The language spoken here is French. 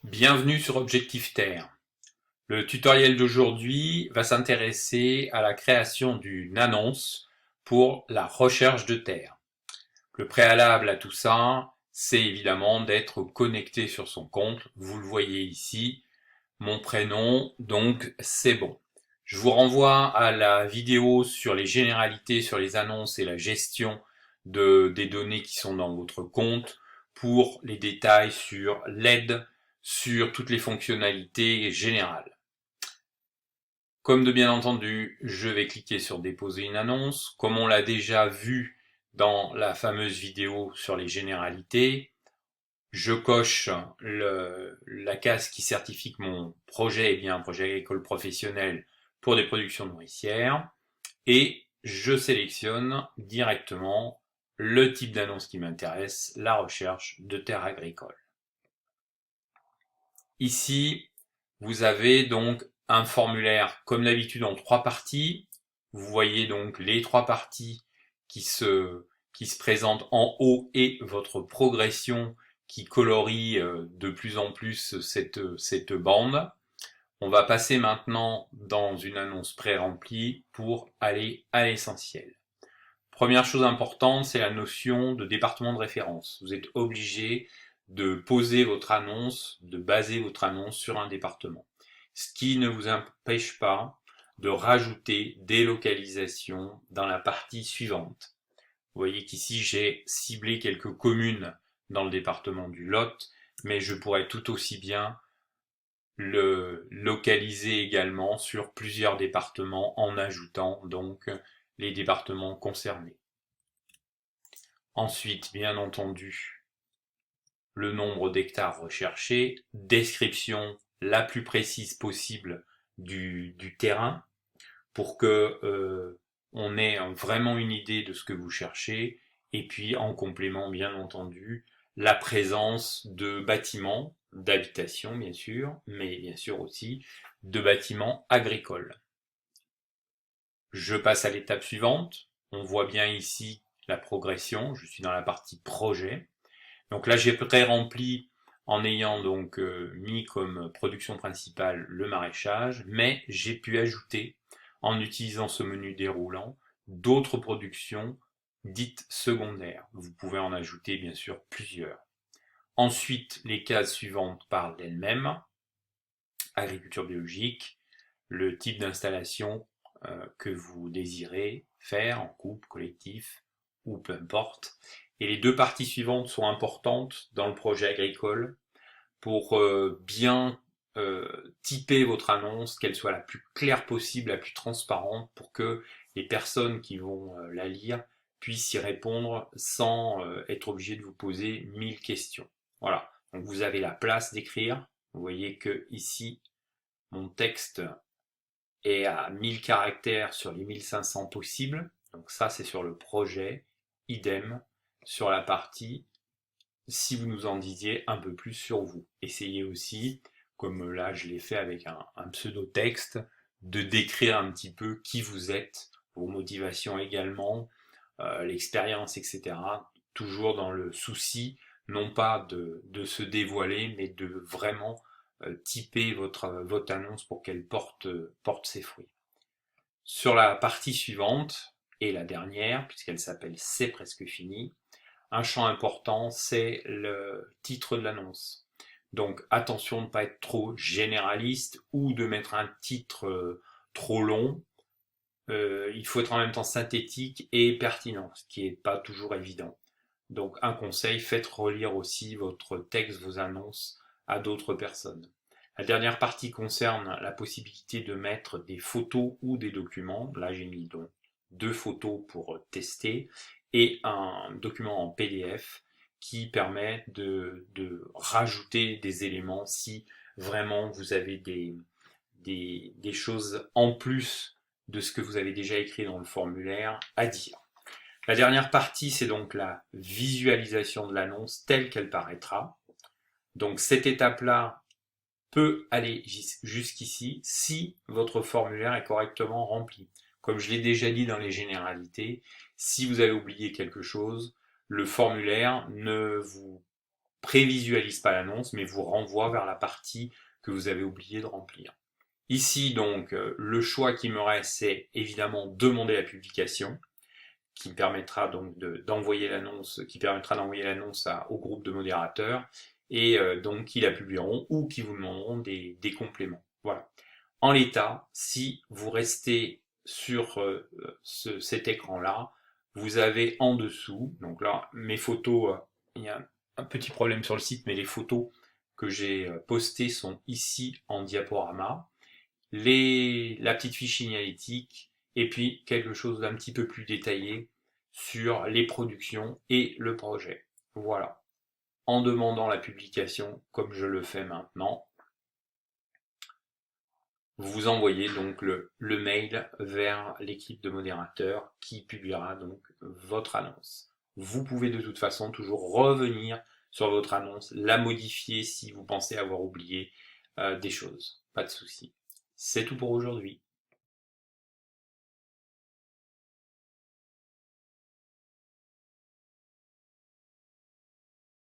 Bienvenue sur Objectif Terre. Le tutoriel d'aujourd'hui va s'intéresser à la création d'une annonce pour la recherche de terre. Le préalable à tout ça, c'est évidemment d'être connecté sur son compte. Vous le voyez ici, mon prénom, donc c'est bon. Je vous renvoie à la vidéo sur les généralités, sur les annonces et la gestion des données qui sont dans votre compte pour les détails sur l'aide, sur toutes les fonctionnalités générales. Comme de bien entendu, je vais cliquer sur déposer une annonce. Comme on l'a déjà vu dans la fameuse vidéo sur les généralités, je coche la case qui certifie que mon projet est bien un projet agricole professionnel pour des productions nourricières et je sélectionne directement le type d'annonce qui m'intéresse, la recherche de terres agricoles. Ici, vous avez donc un formulaire comme d'habitude en 3 parties. Vous voyez donc les 3 parties qui se présentent en haut et votre progression qui colorie de plus en plus cette bande. On va passer maintenant dans une annonce pré-remplie pour aller à l'essentiel. Première chose importante, c'est la notion de département de référence. Vous êtes obligé de poser votre annonce, de baser votre annonce sur un département. Ce qui ne vous empêche pas de rajouter des localisations dans la partie suivante. Vous voyez qu'ici j'ai ciblé quelques communes dans le département du Lot, mais je pourrais tout aussi bien le localiser également sur plusieurs départements en ajoutant donc les départements concernés. Ensuite, bien entendu, le nombre d'hectares recherchés, description la plus précise possible du terrain pour que on ait vraiment une idée de ce que vous cherchez, et puis en complément, bien entendu, la présence de bâtiments, d'habitation bien sûr, mais bien sûr aussi de bâtiments agricoles. Je passe à l'étape suivante. On voit bien ici la progression. Je suis dans la partie projet. Donc là, j'ai pré-rempli en ayant donc mis comme production principale le maraîchage, mais j'ai pu ajouter, en utilisant ce menu déroulant, d'autres productions dites secondaires. Vous pouvez en ajouter bien sûr plusieurs. Ensuite, les cases suivantes parlent d'elles-mêmes. Agriculture biologique, le type d'installation que vous désirez faire en couple, collectif ou peu importe. Et les deux parties suivantes sont importantes dans le projet agricole pour bien typer votre annonce, qu'elle soit la plus claire possible, la plus transparente pour que les personnes qui vont la lire puissent y répondre sans être obligés de vous poser 1000 questions. Voilà, donc vous avez la place d'écrire. Vous voyez que ici, mon texte est à 1000 caractères sur les 1500 possibles. Donc ça, c'est sur le projet. Idem sur la partie si vous nous en disiez un peu plus sur vous. Essayez aussi, comme là je l'ai fait avec un pseudo-texte, de décrire un petit peu qui vous êtes, vos motivations également, l'expérience, etc. Toujours dans le souci, non pas de se dévoiler, mais de vraiment typer votre annonce pour qu'elle porte ses fruits. Sur la partie suivante, et la dernière, puisqu'elle s'appelle C'est presque fini, un champ important, c'est le titre de l'annonce. Donc attention de ne pas être trop généraliste ou de mettre un titre trop long. Il faut être en même temps synthétique et pertinent, ce qui n'est pas toujours évident. Donc un conseil, faites relire aussi votre texte, vos annonces à d'autres personnes. La dernière partie concerne la possibilité de mettre des photos ou des documents. Là j'ai mis donc 2 photos pour tester et un document en PDF qui permet de rajouter des éléments si vraiment vous avez des choses en plus de ce que vous avez déjà écrit dans le formulaire à dire. La dernière partie, c'est donc la visualisation de l'annonce telle qu'elle paraîtra. Donc cette étape-là peut aller jusqu'ici si votre formulaire est correctement rempli. Comme je l'ai déjà dit dans les généralités, si vous avez oublié quelque chose, le formulaire ne vous prévisualise pas l'annonce, mais vous renvoie vers la partie que vous avez oublié de remplir. Ici, donc, le choix qui me reste, c'est évidemment demander la publication, qui permettra donc d'envoyer l'annonce, au groupe de modérateurs, et donc qui la publieront ou qui vous demanderont des compléments. Voilà. En l'état, si vous restez sur cet écran-là, vous avez en dessous, donc là, mes photos, il y a un petit problème sur le site, mais les photos que j'ai postées sont ici en diaporama. La petite fiche signalétique, et puis quelque chose d'un petit peu plus détaillé sur les productions et le projet. Voilà. En demandant la publication, comme je le fais maintenant, vous envoyez donc le mail vers l'équipe de modérateurs qui publiera donc votre annonce. Vous pouvez de toute façon toujours revenir sur votre annonce, la modifier si vous pensez avoir oublié des choses. Pas de souci. C'est tout pour aujourd'hui.